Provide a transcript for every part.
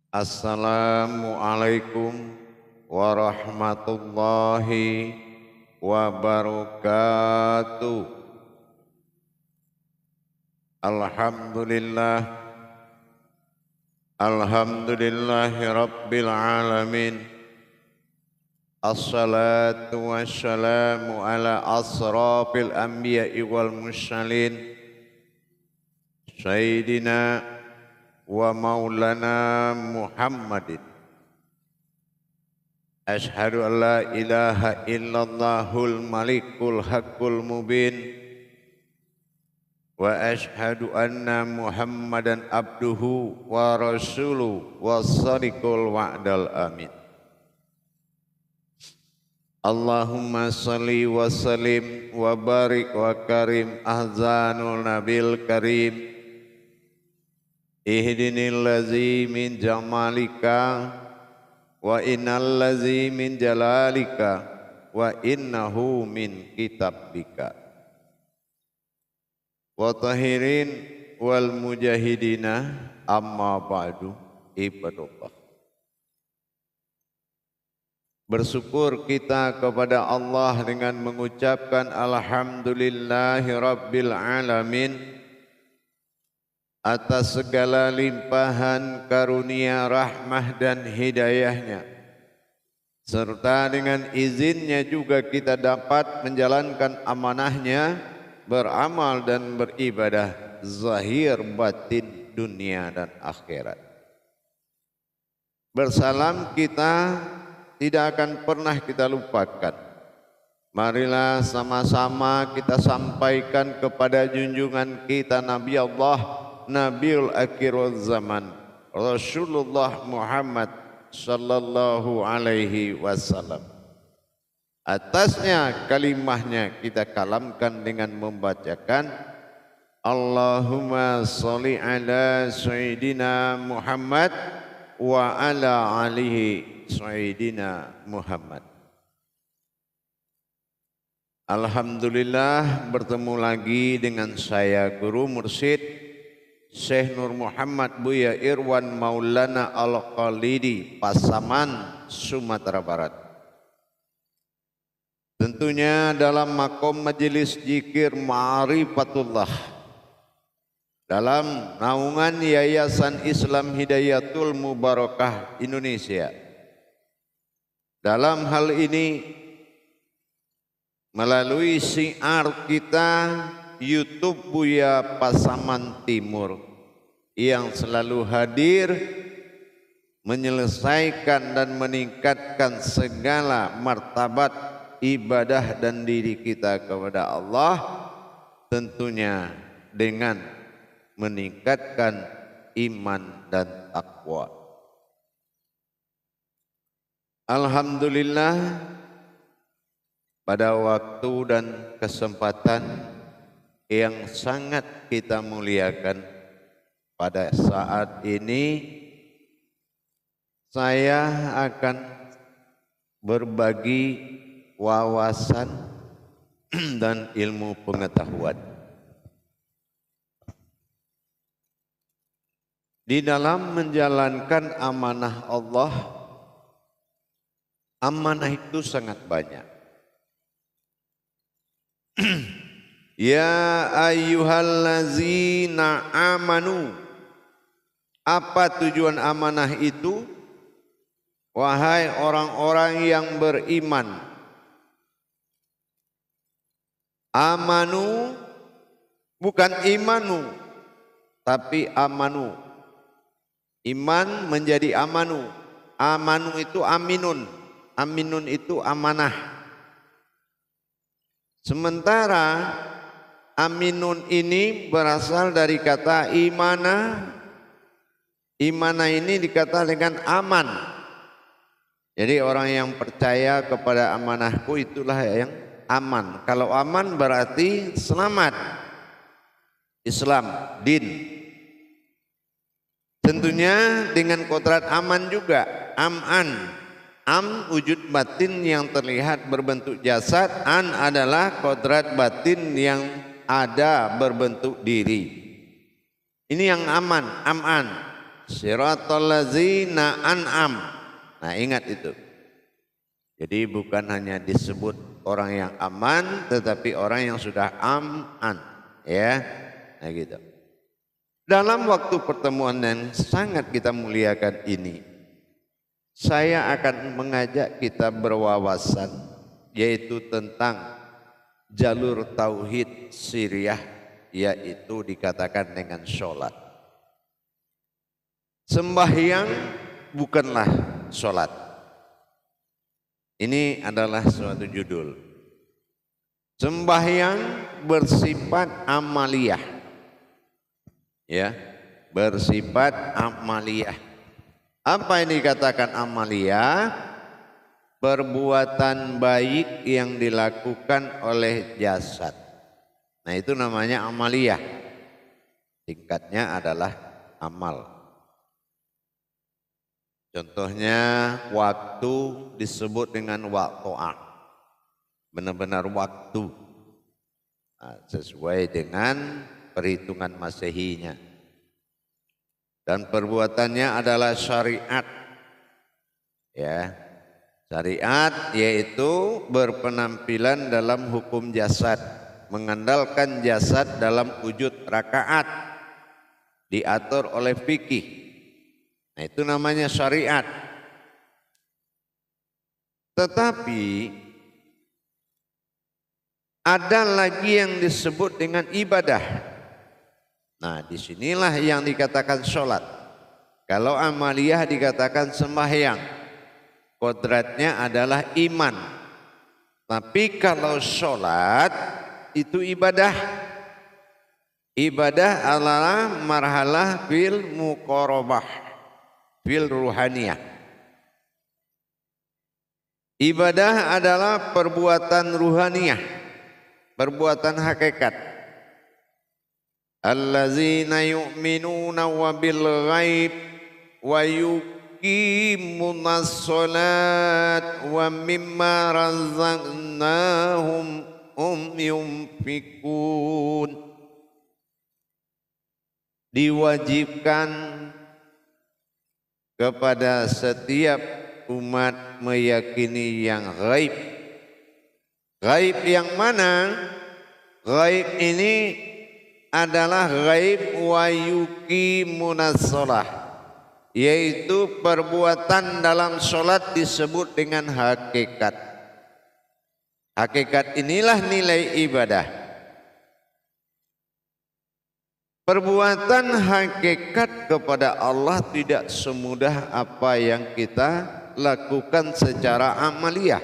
Assalamualaikum warahmatullahi wabarakatuh. Alhamdulillah, alhamdulillahi rabbil alamin. Assalatu wassalamu ala asrafil anbiya'i wal mursalin Sayyidina wa maulana Muhammadin. Ashhadu an la ilaha illallahul malikul haqqul mubin wa ashhadu anna Muhammadan abduhu wa rasuluhu was-sadiqul wa'dal amin. Allahumma salli wa sallim wa barik wa karim ahzanul nabil karim. Ihdinil ladzi min jamalika wa innal ladzi min jalalika wa innahu min kitabika. Wa tahirin wal mujahidina amma ba'du ibadallah. Bersyukur kita kepada Allah dengan mengucapkan alhamdulillahi rabbil alamin atas segala limpahan karunia rahmah dan hidayahnya, serta dengan izinnya juga kita dapat menjalankan amanahnya, beramal dan beribadah zahir batin dunia dan akhirat. Bersalam kita tidak akan pernah kita lupakan. Marilah sama-sama kita sampaikan kepada junjungan kita Nabi Allah, Nabiul Akhirul Zaman, Rasulullah Muhammad sallallahu alaihi wasallam. Atasnya kalimahnya kita kalamkan dengan membacakan Allahumma sholli ala Sayyidina Muhammad wa ala alihi Sayyidina Muhammad. Alhamdulillah, bertemu lagi dengan saya Guru Mursyid Syekh Nur Muhammad Buya Irwan Maulana Al-Khalidi, Pasaman, Sumatera Barat. Tentunya dalam makom majelis zikir Ma'rifatullah, dalam naungan Yayasan Islam Hidayatul Mubarakah Indonesia. Dalam hal ini melalui syiar kita YouTube Buya Pasaman Timur yang selalu hadir menyelesaikan dan meningkatkan segala martabat ibadah dan diri kita kepada Allah, tentunya dengan meningkatkan iman dan takwa. Alhamdulillah, pada waktu dan kesempatan yang sangat kita muliakan pada saat ini, saya akan berbagi wawasan dan ilmu pengetahuan di dalam menjalankan amanah Allah. Amanah itu sangat banyak. Ya ayyuhallazina amanu. Apa tujuan amanah itu? Wahai orang-orang yang beriman. Amanu bukan imanu, tapi amanu. Iman menjadi amanu. Amanu itu aminun. Aminun itu amanah. Sementara aminun ini berasal dari kata imana. Imana ini dikata dengan aman. Jadi orang yang percaya kepada amanahku itulah yang aman. Kalau aman berarti selamat. Islam, din. Tentunya dengan kodrat aman juga. Am'an. Am wujud batin yang terlihat berbentuk jasad, an adalah kodrat batin yang ada berbentuk diri. Ini yang aman, am'an. siratal ladzina an'am. Nah, ingat itu. Jadi bukan hanya disebut orang yang aman, tetapi orang yang sudah aman, ya. Nah, gitu. Dalam waktu pertemuan yang sangat kita muliakan ini, saya akan mengajak kita berwawasan, yaitu tentang jalur tauhid siriyah, yaitu dikatakan dengan sholat. Sembahyang bukanlah sholat. Ini adalah suatu judul. Sembahyang bersifat amaliyah, ya, bersifat amaliyah. Apa yang dikatakan amaliyah? Perbuatan baik yang dilakukan oleh jasad. Nah, itu namanya amaliyah. Tingkatnya adalah amal. Contohnya waktu disebut dengan waqtu'ah, benar-benar waktu, nah, sesuai dengan perhitungan Masehinya. Dan perbuatannya adalah syariat, ya, syariat yaitu berpenampilan dalam hukum jasad, mengandalkan jasad dalam wujud rakaat, diatur oleh fikih. Nah, itu namanya syariat. Tetapi ada lagi yang disebut dengan ibadah. Nah, disinilah yang dikatakan sholat. Kalau amaliyah dikatakan sembahyang, kodratnya adalah iman. Tapi kalau sholat itu ibadah. Ibadah adalah marhalah fil muqarabah, fil ruhaniyah. Ibadah adalah perbuatan ruhaniyah, perbuatan hakikat. Allazina yu'minuna wa bil ghaib wa yuqimunas shalat wa mimma razaqnahum yunfikun. Diwajibkan kepada setiap umat meyakini yang gaib. Gaib yang mana? Gaib ini adalah gaib wa yuqimunas shalah, yaitu perbuatan dalam sholat disebut dengan hakikat. Hakikat inilah nilai ibadah. Perbuatan hakikat kepada Allah tidak semudah apa yang kita lakukan secara amaliyah.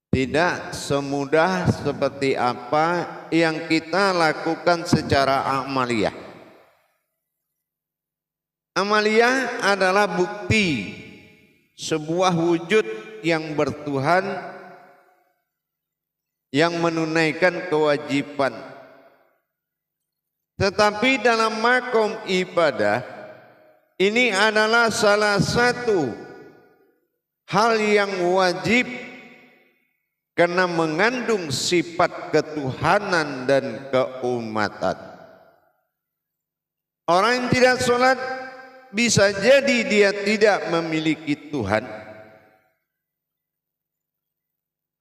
Tidak semudah seperti apa yang kita lakukan secara amaliyah. Amaliyah adalah bukti sebuah wujud yang bertuhan, yang menunaikan kewajiban. Tetapi dalam makom ibadah ini adalah salah satu hal yang wajib karena mengandung sifat ketuhanan dan keumatan. Orang yang tidak sholat bisa jadi dia tidak memiliki Tuhan.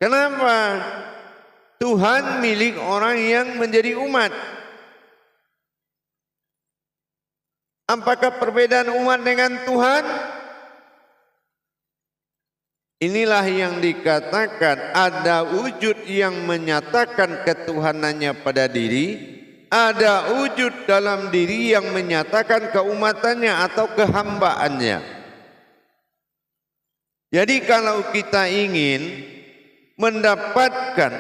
Kenapa? Tuhan milik orang yang menjadi umat. Apakah perbedaan umat dengan Tuhan? Inilah yang dikatakan ada wujud yang menyatakan ketuhanannya pada diri, ada wujud dalam diri yang menyatakan keumatannya atau kehambaannya. Jadi kalau kita ingin mendapatkan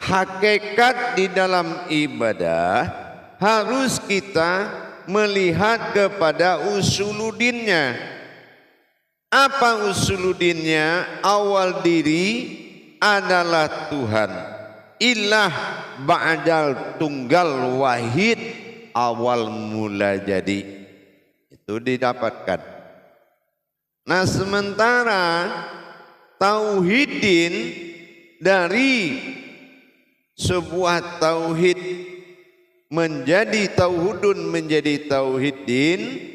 hakikat di dalam ibadah, harus kita melihat kepada usuludinnya. Apa usuludinnya? Awal diri adalah Tuhan. Ilah ba'dal tunggal wahid, awal mula jadi. Itu didapatkan. Nah, sementara tauhidin dari sebuah tauhid menjadi tauhidun menjadi tauhidin.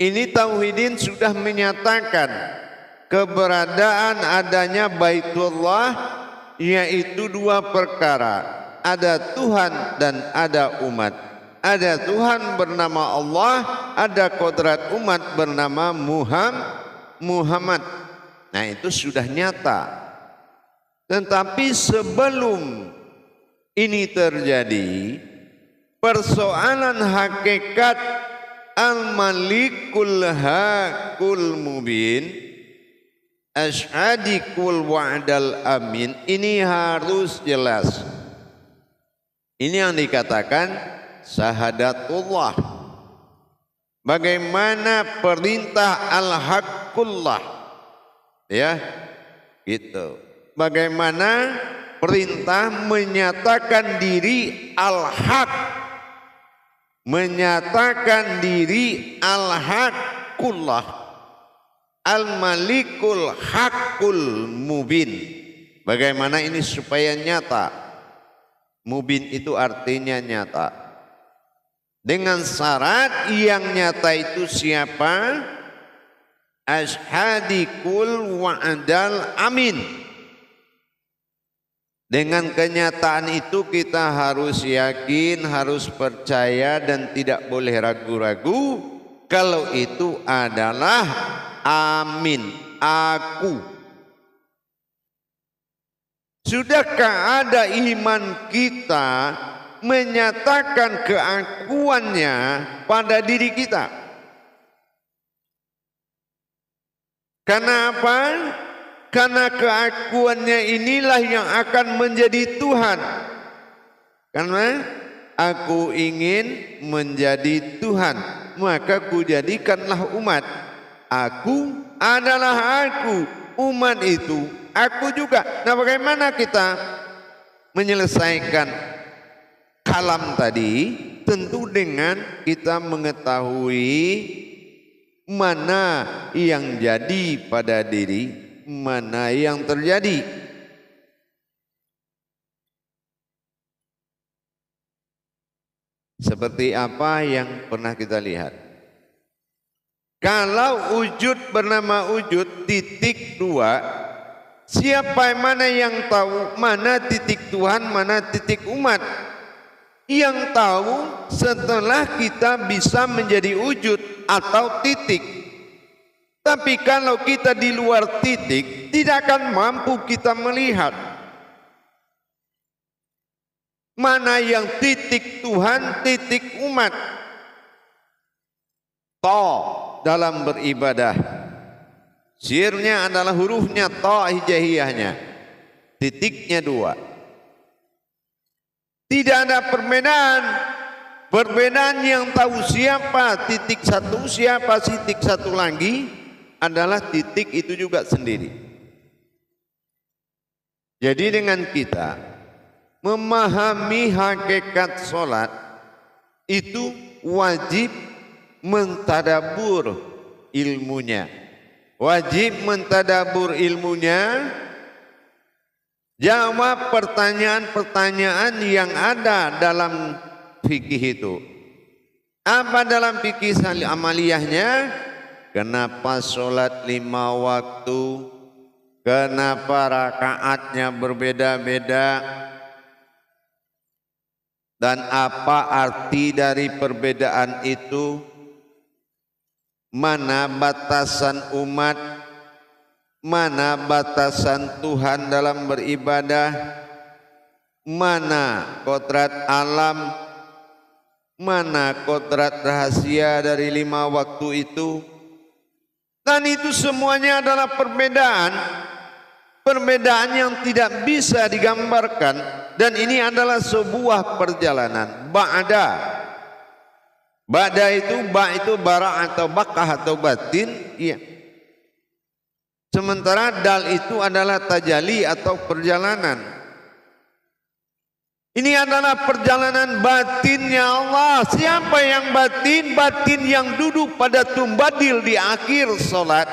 Ini tauhidin sudah menyatakan keberadaan adanya Baitullah, yaitu dua perkara, ada Tuhan dan ada umat. Ada Tuhan bernama Allah, ada kodrat umat bernama Muhammad. Nah, itu sudah nyata. Tetapi sebelum ini terjadi, persoalan hakikat al-malikul hakul mubin, asyadikul wa'dal amin, ini harus jelas. Ini yang dikatakan syahadatullah. Bagaimana perintah al-haqqullah, ya, gitu. Bagaimana perintah menyatakan diri al-haq, menyatakan diri al-haqqullah, al-malikul haqqul mubin. Bagaimana ini supaya nyata? Mubin itu artinya nyata. Dengan syarat yang nyata itu siapa? Asyhadikul wa'dal amin. Dengan kenyataan itu kita harus yakin, harus percaya dan tidak boleh ragu-ragu kalau itu adalah amin, aku. Sudahkah ada iman kita menyatakan keakuannya pada diri kita? Karena apa? Karena keakuannya inilah yang akan menjadi Tuhan. Karena aku ingin menjadi Tuhan, maka kujadikanlah umat. Aku adalah aku, umat itu aku juga. Nah, bagaimana kita menyelesaikan kalam tadi? Tentu dengan kita mengetahui mana yang jadi pada diri, mana yang terjadi. Seperti apa yang pernah kita lihat. Kalau wujud bernama wujud titik dua, siapa mana yang tahu mana titik Tuhan, mana titik umat? Yang tahu setelah kita bisa menjadi wujud atau titik. Tapi kalau kita di luar titik, tidak akan mampu kita melihat mana yang titik Tuhan, titik umat. Ta dalam beribadah, sirnya adalah hurufnya ta hijaiyahnya, titiknya dua. Tidak ada perbedaan. Perbedaan yang tahu siapa titik satu, siapa titik satu lagi adalah titik itu juga sendiri. Jadi dengan kita memahami hakikat solat itu wajib mentadabur ilmunya. Wajib mentadabur ilmunya. Jawab pertanyaan-pertanyaan yang ada dalam fikih itu. Apa dalam fikih amaliyahnya? Kenapa sholat 5 waktu? Kenapa rakaatnya berbeda-beda? Dan apa arti dari perbedaan itu? Mana batasan umat? Mana batasan Tuhan dalam beribadah? Mana kodrat alam? Mana kodrat rahasia dari 5 waktu itu? Dan itu semuanya adalah perbedaan. Perbedaan yang tidak bisa digambarkan. Dan ini adalah sebuah perjalanan. Ba'da. Ba'da itu, ba' itu bara atau bakah atau batin. Iya. Sementara dal itu adalah tajali atau perjalanan. Ini adalah perjalanan batinnya Allah. Siapa yang batin? Batin yang duduk pada tumbadil di akhir solat.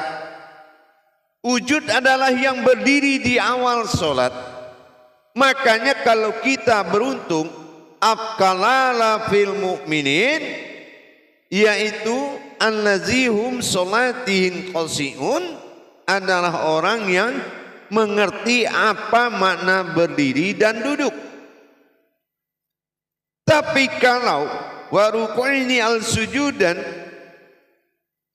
Wujud adalah yang berdiri di awal solat. Makanya kalau kita beruntung afkalala fil mu'minin, yaitu allazihum salatihim qasiun, adalah orang yang mengerti apa makna berdiri dan duduk. Tapi kalau waruku'ini al sujudan,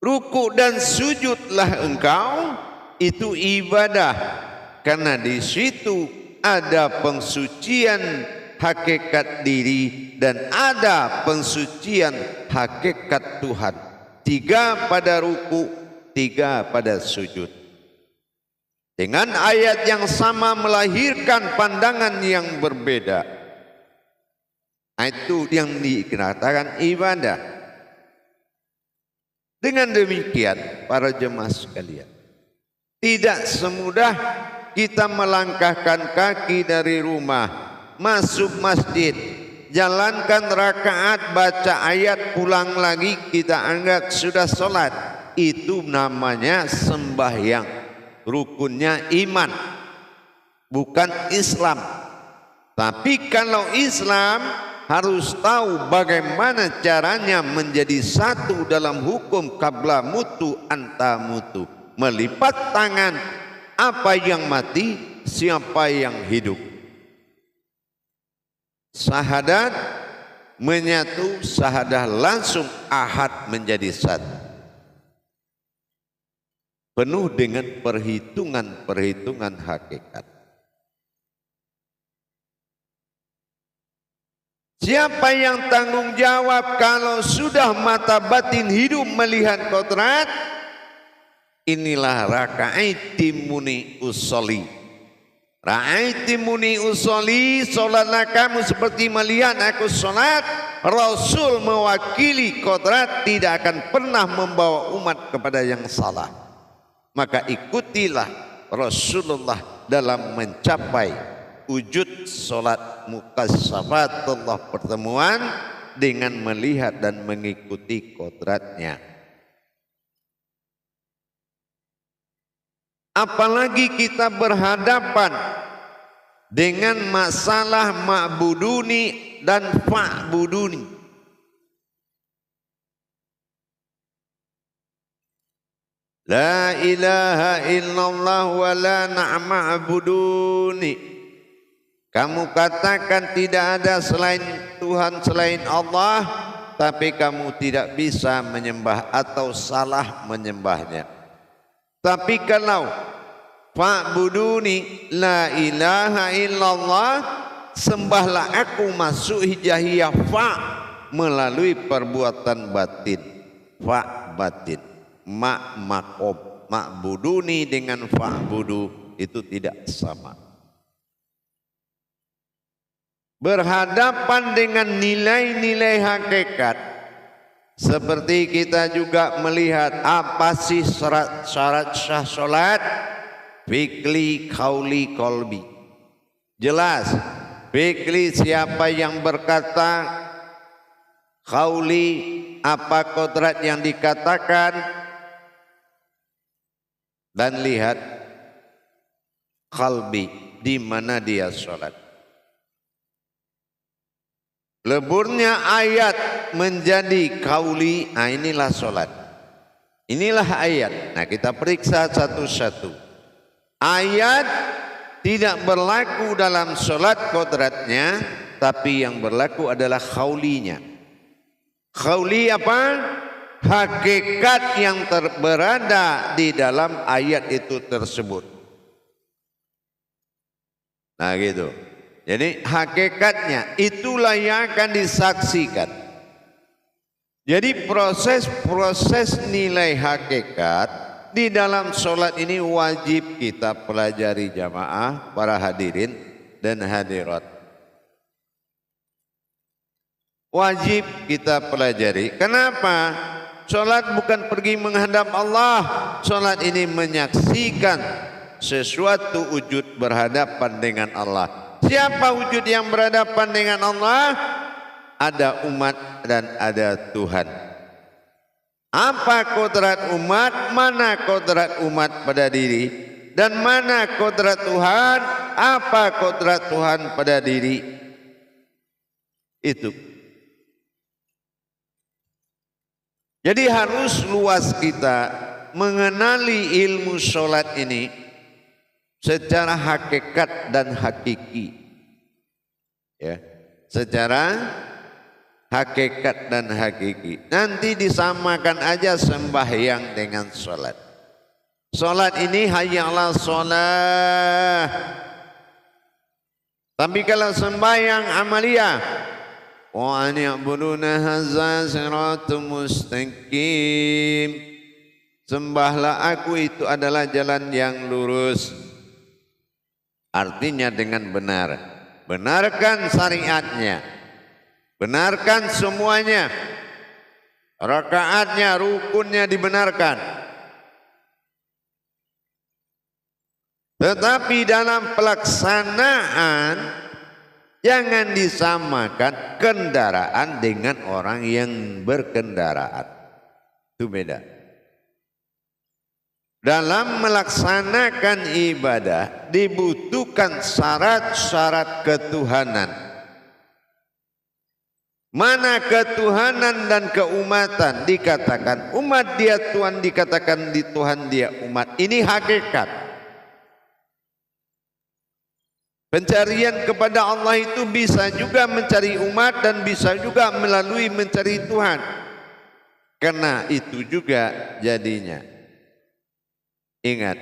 ruku dan sujudlah engkau, itu ibadah, karena di situ ada pensucian hakikat diri dan ada pensucian hakikat Tuhan. 3 pada ruku, 3 pada sujud. Dengan ayat yang sama melahirkan pandangan yang berbeda. Itu yang dikatakan ibadah. Dengan demikian para jemaah sekalian, tidak semudah kita melangkahkan kaki dari rumah, masuk masjid, jalankan rakaat, baca ayat, pulang lagi, kita anggap sudah sholat. Itu namanya sembahyang, rukunnya iman, bukan Islam. Tapi kalau Islam harus tahu bagaimana caranya menjadi satu dalam hukum qabla mutu anta mutu, melipat tangan, apa yang mati, siapa yang hidup. Syahadat menyatu, syahadah langsung ahad menjadi satu. Penuh dengan perhitungan-perhitungan hakikat. Siapa yang tanggung jawab kalau sudah mata batin hidup melihat kodrat? Inilah raka'aiti muni usolli. Ra'aiti muni usolli, solatlah kamu seperti melihat aku solat. Rasul mewakili kodrat tidak akan pernah membawa umat kepada yang salah. Maka ikutilah Rasulullah dalam mencapai wujud solat mukassafatullah, pertemuan dengan melihat dan mengikuti kodratnya. Apalagi kita berhadapan dengan masalah ma'buduni dan fa'buduni. La ilaha illallah wa la na'ma'buduni. Kamu katakan tidak ada selain Tuhan selain Allah, tapi kamu tidak bisa menyembah atau salah menyembahnya. Tapi kalau fa'buduni, la ilaha illallah, sembahlah aku, masuk hijaiyah fa' melalui perbuatan batin, fa' batin, ma' makob, ma'buduni dengan fa'budu itu tidak sama. Berhadapan dengan nilai-nilai hakikat, seperti kita juga melihat apa sih syarat sah salat, fikli, kauli, kolbi. Jelas, fikli siapa yang berkata, kauli apa kodrat yang dikatakan, dan lihat kalbi di mana dia salat. Leburnya ayat menjadi kauli, inilah solat. Inilah ayat. Nah, kita periksa satu-satu. Ayat tidak berlaku dalam solat kodratnya, tapi yang berlaku adalah kaulinya. Kauli apa? Hakikat yang berada di dalam ayat itu tersebut. Nah gitu. Jadi hakikatnya itulah yang akan disaksikan. Jadi proses nilai hakikat di dalam sholat ini wajib kita pelajari jamaah, para hadirin dan hadirat. Wajib kita pelajari. Kenapa? Sholat bukan pergi menghadap Allah. Sholat ini menyaksikan sesuatu wujud berhadapan dengan Allah. Siapa wujud yang berhadapan dengan Allah? Ada umat dan ada Tuhan. Apa kodrat umat? Mana kodrat umat pada diri? Dan mana kodrat Tuhan? Apa kodrat Tuhan pada diri? Itu. Jadi harus luas kita mengenali ilmu sholat ini secara hakikat dan hakiki. Ya, secara hakikat dan hakiki. Nanti disamakan aja sembahyang dengan sholat. Sholat ini hayya 'alas sholah. Tapi kalau sembahyang amaliyah, wa an ya'buduna hadza siratum mustaqim. Sembahlah aku, itu adalah jalan yang lurus. Artinya dengan benar. Benarkan syariatnya. Benarkan semuanya. Rakaatnya, rukunnya dibenarkan. Tetapi dalam pelaksanaan jangan disamakan kendaraan dengan orang yang berkendaraan. Itu beda. Dalam melaksanakan ibadah dibutuhkan syarat-syarat ketuhanan. Mana ketuhanan dan keumatan? Dikatakan umat dia Tuhan, dikatakan di Tuhan dia umat. Ini hakikat. Pencarian kepada Allah itu bisa juga mencari umat dan bisa juga melalui mencari Tuhan. Karena itu juga jadinya. Ingat,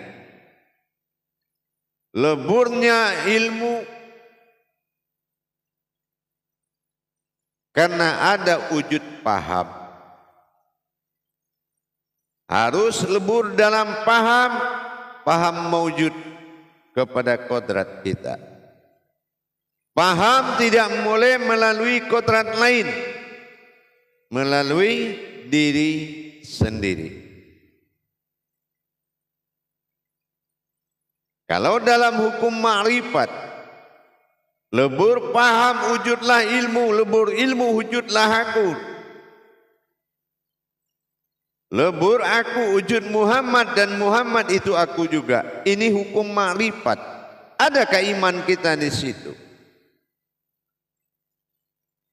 leburnya ilmu karena ada wujud paham. Harus lebur dalam paham, paham mewujud kepada kodrat kita. Paham tidak boleh melalui kodrat lain, melalui diri sendiri. Kalau dalam hukum ma'rifat, lebur paham wujudlah ilmu, lebur ilmu wujudlah aku. Lebur aku wujud Muhammad dan Muhammad itu aku juga. Ini hukum ma'rifat. Adakah iman kita di situ?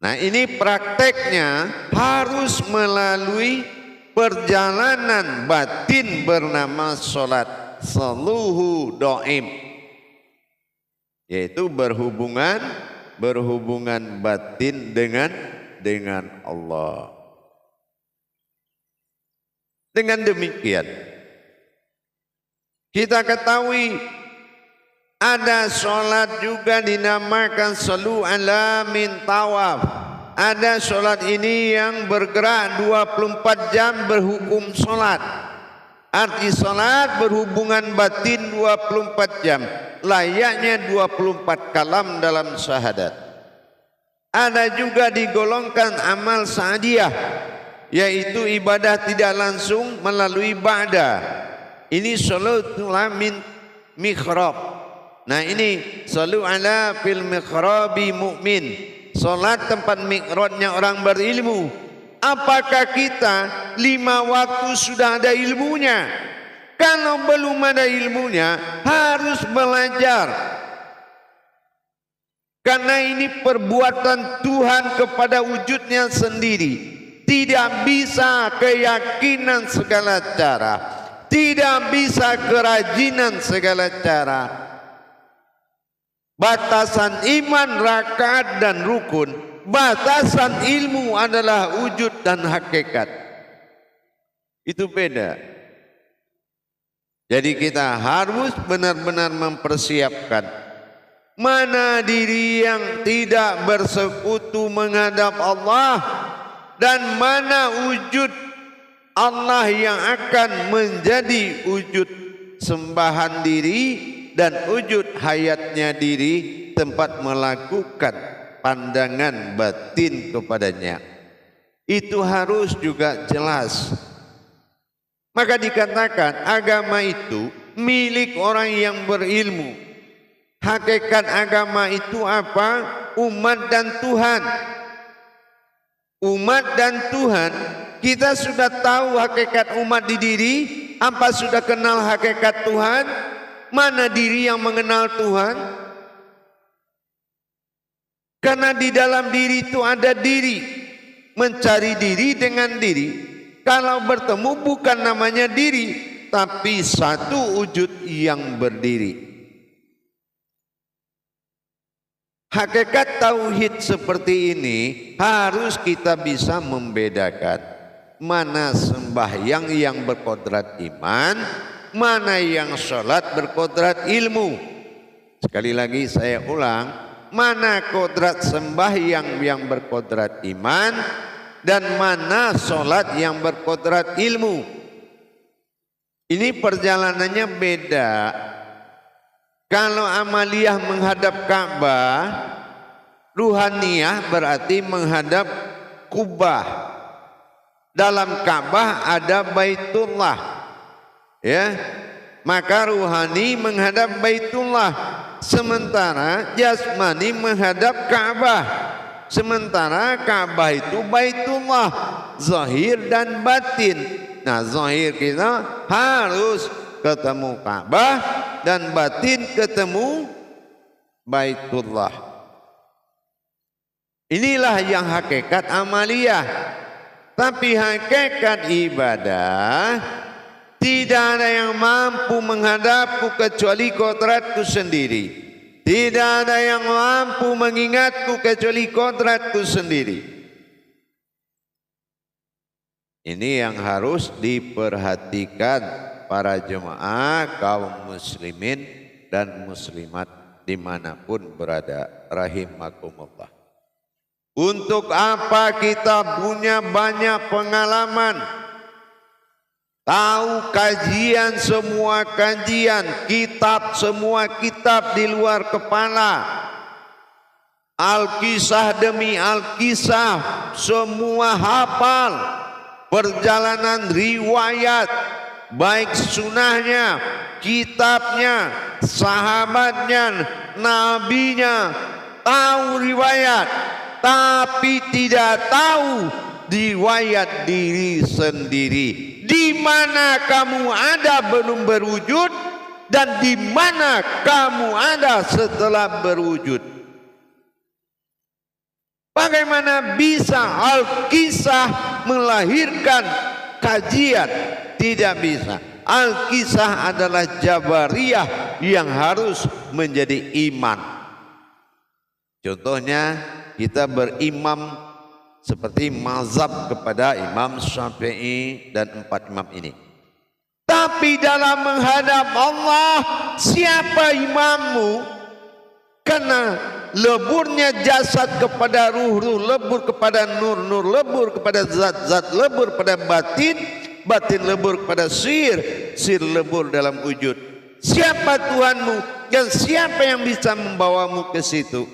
Nah, ini prakteknya harus melalui perjalanan batin bernama sholat seluhu do'im, yaitu berhubungan batin dengan Allah. Dengan demikian kita ketahui ada sholat juga dinamakan salu ala min tawaf. Ada sholat ini yang bergerak 24 jam berhukum sholat. Arti sholat berhubungan batin 24 jam. Layaknya 24 kalam dalam syahadat. Ada juga digolongkan amal sa'diyah, yaitu ibadah tidak langsung melalui ba'da. Ini sholatul min mihrab. Nah, ini salu ala fil mikhrabi mu'min. Salat tempat mikrotnya orang berilmu. Apakah kita 5 waktu sudah ada ilmunya? Kalau belum ada ilmunya, harus belajar. Karena ini perbuatan Tuhan kepada wujudnya sendiri. Tidak bisa keyakinan segala cara. Tidak bisa kerajinan segala cara. Batasan iman, rakaat dan rukun. Batasan ilmu adalah wujud dan hakikat. Itu beda. Jadi kita harus benar-benar mempersiapkan. Mana diri yang tidak bersekutu menghadap Allah, dan mana wujud Allah yang akan menjadi wujud sembahan diri dan wujud hayatnya diri, tempat melakukan pandangan batin kepadanya. Itu harus juga jelas. Maka dikatakan agama itu milik orang yang berilmu. Hakikat agama itu apa? Umat dan Tuhan. Umat dan Tuhan, kita sudah tahu hakikat umat di diri. Apa sudah kenal hakikat Tuhan? Mana diri yang mengenal Tuhan? Karena di dalam diri itu ada diri, mencari diri dengan diri. Kalau bertemu bukan namanya diri, tapi satu wujud yang berdiri. Hakikat tauhid seperti ini harus kita bisa membedakan mana sembahyang yang berkodrat iman, mana yang sholat berkodrat ilmu. Sekali lagi saya ulang, mana kodrat sembahyang yang berkodrat iman dan mana sholat yang berkodrat ilmu. Ini perjalanannya beda. Kalau amaliyah menghadap Ka'bah, ruhaniyah berarti menghadap Kubah. Dalam Ka'bah ada Baitullah, ya, maka ruhani menghadap Baitullah, sementara jasmani menghadap Ka'bah. Sementara Ka'bah itu Baitullah, zahir dan batin. Nah, zahir kita harus ketemu Ka'bah dan batin ketemu Baitullah. Inilah yang hakikat amaliyah. Tapi hakikat ibadah, tidak ada yang mampu menghadapku kecuali kodratku sendiri. Tidak ada yang mampu mengingatku kecuali kodratku sendiri. Ini yang harus diperhatikan para jemaah kaum muslimin dan muslimat dimanapun berada, rahimakumullah. Untuk apa kita punya banyak pengalaman, tahu kajian semua kajian, kitab semua kitab di luar kepala, Alkisah demi Alkisah semua hafal, perjalanan riwayat, baik sunahnya, kitabnya, sahabatnya, nabinya, tahu riwayat, tapi tidak tahu riwayat diri sendiri. Di mana kamu ada belum berwujud dan di mana kamu ada setelah berwujud. Bagaimana bisa Al-Kisah melahirkan kajian? Tidak bisa. Al-Kisah adalah jabariyah yang harus menjadi iman. Contohnya kita berimam seperti mazhab kepada Imam Syafi'i dan 4 imam ini. Tapi dalam menghadap Allah, siapa imammu? Karena leburnya jasad kepada ruh, ruh lebur kepada nur, nur lebur kepada zat, zat lebur pada batin, batin lebur kepada sir, sir lebur dalam wujud. Siapa Tuhanmu dan siapa yang bisa membawamu ke situ?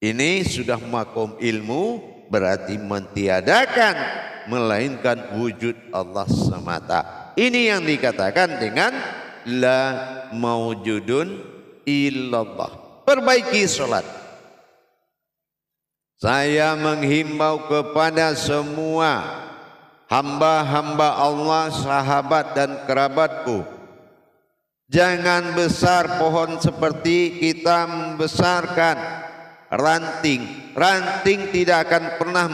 Ini sudah makom ilmu, berarti mentiadakan, melainkan wujud Allah semata. Ini yang dikatakan dengan la maujudun illallah. Perbaiki sholat. Saya menghimbau kepada semua hamba-hamba Allah, sahabat dan kerabatku, jangan besar pohon seperti kita membesarkan ranting. Ranting tidak akan pernah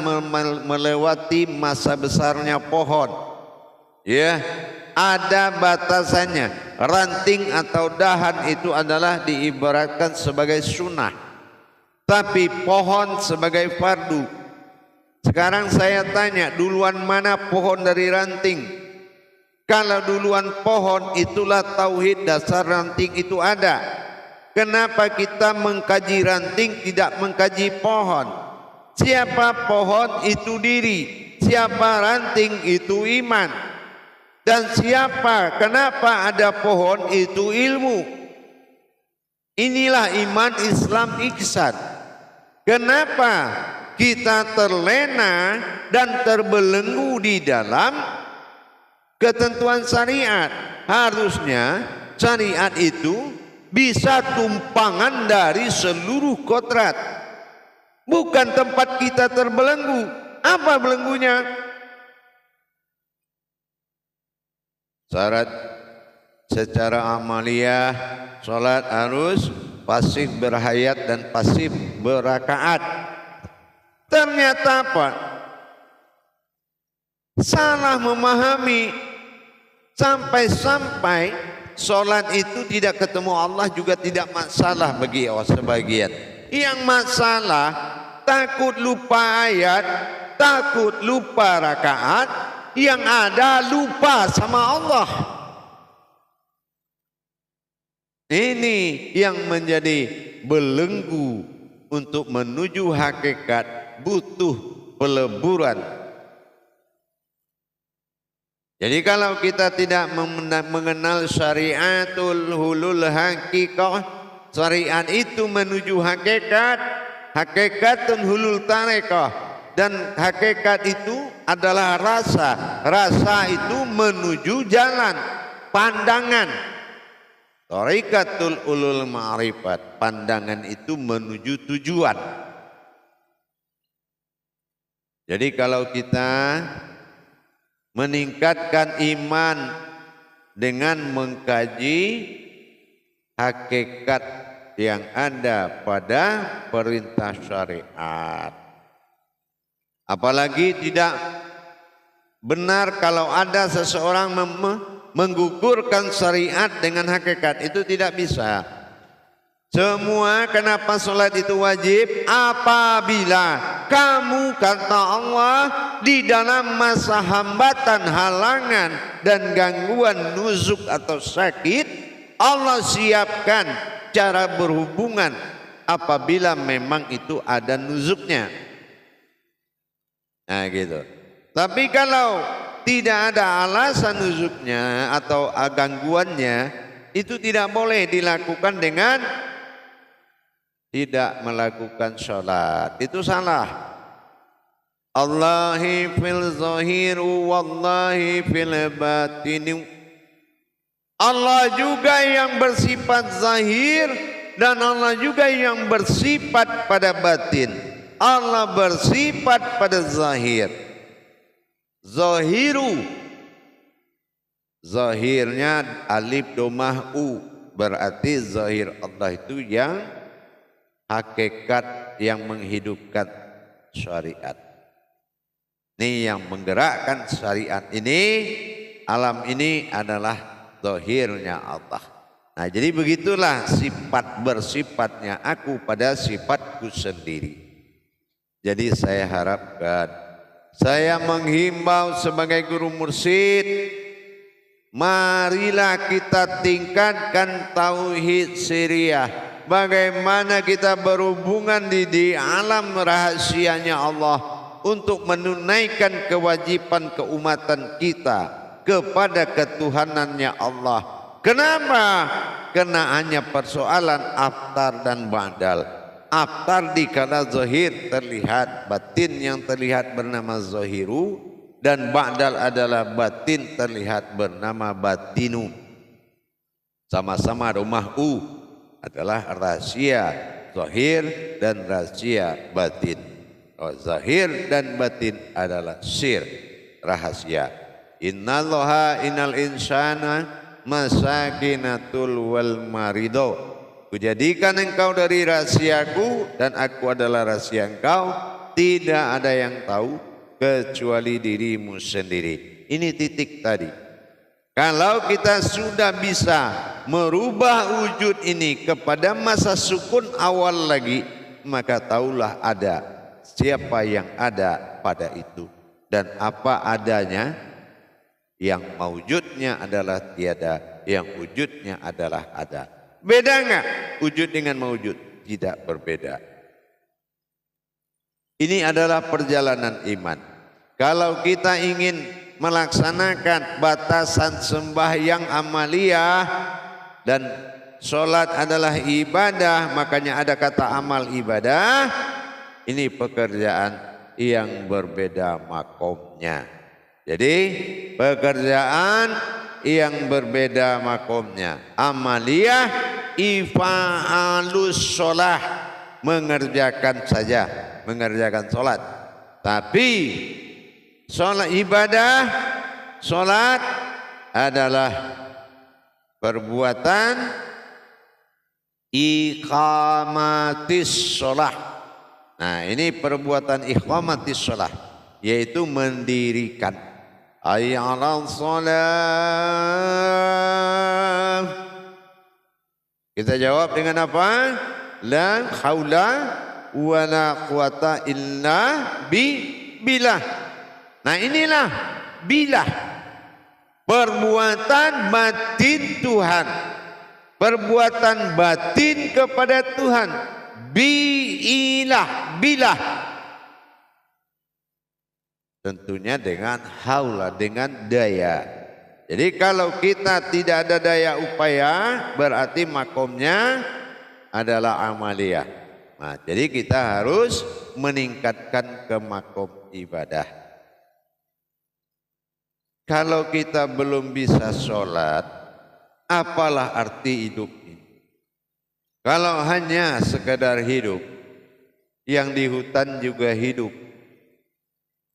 melewati masa besarnya pohon. Ya, ada batasannya. Ranting atau dahan itu adalah diibaratkan sebagai sunnah, tapi pohon sebagai fardu. Sekarang saya tanya, duluan mana pohon dari ranting? Kalau duluan pohon, itulah tauhid, dasar ranting itu ada. Kenapa kita mengkaji ranting tidak mengkaji pohon? Siapa pohon itu diri, siapa ranting itu iman, dan siapa kenapa ada pohon itu ilmu. Inilah iman Islam ihsan. Kenapa kita terlena dan terbelenggu di dalam ketentuan syariat? Harusnya syariat itu bisa tumpangan dari seluruh kodrat, bukan tempat kita terbelenggu. Apa belenggunya? Syarat secara amaliyah, sholat harus pasif berhayat dan pasif berakaat. Ternyata apa? Salah memahami sampai-sampai sholat itu tidak ketemu Allah juga tidak masalah bagi sebagian. Yang masalah takut lupa ayat, takut lupa rakaat, yang ada lupa sama Allah. Ini yang menjadi belenggu untuk menuju hakikat, butuh peleburan. Jadi kalau kita tidak mengenal syariatul hulul hakikah, syariat itu menuju hakikat, hakikatun hulul tarekah, dan hakikat itu adalah rasa, rasa itu menuju jalan, pandangan. Tarikatul ulul ma'rifat, pandangan itu menuju tujuan. Jadi kalau kita meningkatkan iman dengan mengkaji hakikat yang ada pada perintah syariat. Apalagi tidak benar kalau ada seseorang menggugurkan syariat dengan hakikat, itu tidak bisa. Semua kenapa sholat itu wajib? Apabila kamu, kata Allah, di dalam masa hambatan, halangan dan gangguan nuzuk atau sakit, Allah siapkan cara berhubungan apabila memang itu ada nuzuknya. Nah gitu. Tapi kalau tidak ada alasan nuzuknya atau gangguannya, itu tidak boleh dilakukan dengan tidak melakukan sholat. Itu salah. Allahi fil zahiru wallahi fil batinu. Allah juga yang bersifat zahir dan Allah juga yang bersifat pada batin. Allah bersifat pada zahir. Zahiru, zahirnya alif domah u, berarti zahir Allah itu yang hakikat yang menghidupkan syariat. Ini yang menggerakkan syariat ini, alam ini adalah zahirnya Allah. Nah jadi begitulah sifat bersifatnya aku pada sifatku sendiri. Jadi saya harapkan, saya menghimbau sebagai guru mursyid, marilah kita tingkatkan tauhid sirriyah. Bagaimana kita berhubungan di alam rahasianya Allah untuk menunaikan kewajiban keumatan kita kepada ketuhanannya Allah. Kenapa? Karena hanya persoalan aftar dan ba'dal. Aftar dikala zahir terlihat, batin yang terlihat bernama zahiru, dan ba'dal adalah batin terlihat bernama batinu. Sama-sama rumah u adalah rahasia zahir dan rahasia batin. Zahir dan batin adalah sir, rahasia. Innallaha innal insana masakinatul wal marido. Kujadikan engkau dari rahasiaku dan aku adalah rahasia engkau. Tidak ada yang tahu kecuali dirimu sendiri. Ini titik tadi. Kalau kita sudah bisa merubah wujud ini kepada masa sukun awal lagi, maka taulah ada siapa yang ada pada itu dan apa adanya, yang mewujudnya adalah tiada, yang wujudnya adalah ada. Beda enggak wujud dengan mewujud? Tidak berbeda. Ini adalah perjalanan iman. Kalau kita ingin melaksanakan batasan sembahyang amaliyah dan sholat adalah ibadah, makanya ada kata amal ibadah. Ini pekerjaan yang berbeda makomnya. Jadi pekerjaan yang berbeda makomnya. Amaliyah ifa'alus sholah, mengerjakan saja, mengerjakan sholat. Tapi sholat ibadah, sholat adalah perbuatan iqamatis sholah. Nah ini perbuatan iqamatis sholah, yaitu mendirikan. Hayya 'alas shalah. Kita jawab dengan apa? La haula wa la quwata illa billah. Nah inilah billah, perbuatan batin Tuhan, perbuatan batin kepada Tuhan. Billah, tentunya dengan haula, dengan daya. Jadi kalau kita tidak ada daya upaya, berarti makomnya adalah amaliyah. Nah, jadi kita harus meningkatkan ke makom ibadah. Kalau kita belum bisa sholat, apalah arti hidup ini? Kalau hanya sekedar hidup, yang di hutan juga hidup.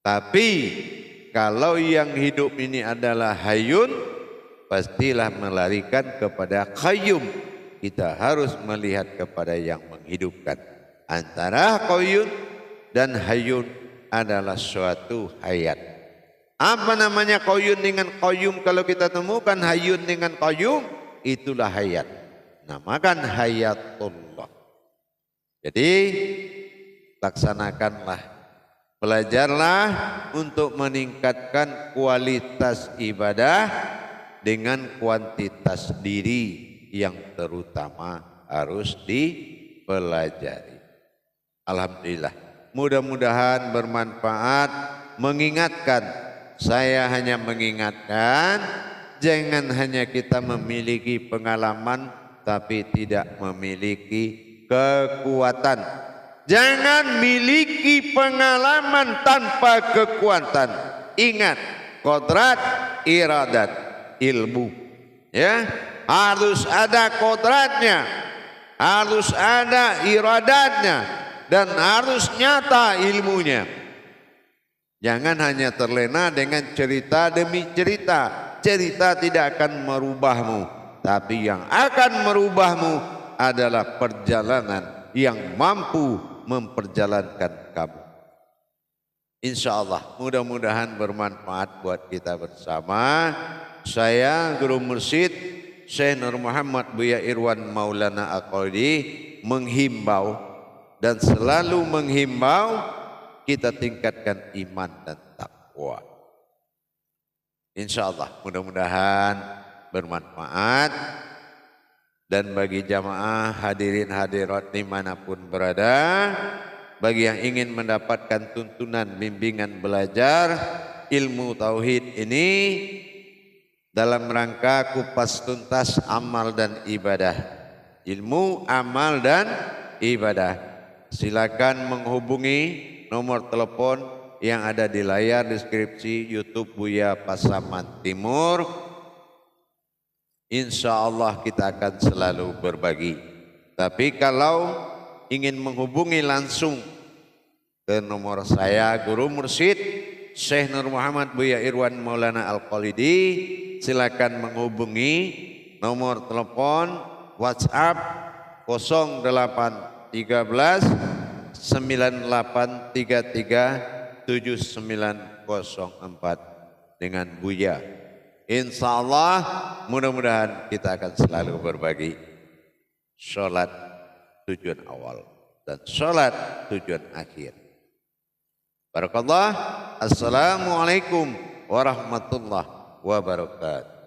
Tapi kalau yang hidup ini adalah hayyun, pastilah melarikan kepada qayyum. Kita harus melihat kepada yang menghidupkan. Antara qayyum dan hayyun adalah suatu hayat. Apa namanya qayyum dengan qayyum? Kalau kita temukan hayyun dengan qayyum, itulah hayat. Namakan hayatullah. Jadi laksanakanlah, belajarlah untuk meningkatkan kualitas ibadah dengan kuantitas diri yang terutama harus dipelajari. Alhamdulillah, mudah-mudahan bermanfaat. Mengingatkan, saya hanya mengingatkan, jangan hanya kita memiliki pengalaman tapi tidak memiliki kekuatan. Jangan miliki pengalaman tanpa kekuatan. Ingat, kodrat, iradat, ilmu. Ya, harus ada kodratnya, harus ada iradatnya, dan harus nyata ilmunya. Jangan hanya terlena dengan cerita demi cerita. Cerita tidak akan merubahmu, tapi yang akan merubahmu adalah perjalanan yang mampu memperjalankan kamu. Insya Allah mudah-mudahan bermanfaat buat kita bersama. Saya Guru Mursyid Syekh Nur Muhammad Buya Irwan Maulana Aqaidi menghimbau dan selalu menghimbau kita tingkatkan iman dan takwa. Insya Allah mudah-mudahan bermanfaat. Dan bagi jamaah hadirin hadirat dimanapun berada, bagi yang ingin mendapatkan tuntunan bimbingan belajar ilmu tauhid ini dalam rangka kupas tuntas amal dan ibadah, ilmu, amal dan ibadah, silakan menghubungi nomor telepon yang ada di layar deskripsi YouTube Buya Pasaman Timur. Insya Allah kita akan selalu berbagi. Tapi kalau ingin menghubungi langsung ke nomor saya Guru Mursyid Syekh Nur Muhammad Buya Irwan Maulana Al-Qalidi, silakan menghubungi nomor telepon WhatsApp 0813 9833 7904 dengan Buya. Insya Allah mudah-mudahan kita akan selalu berbagi. Sholat tujuan awal dan sholat tujuan akhir. Barakallah. Assalamualaikum warahmatullahi wabarakatuh.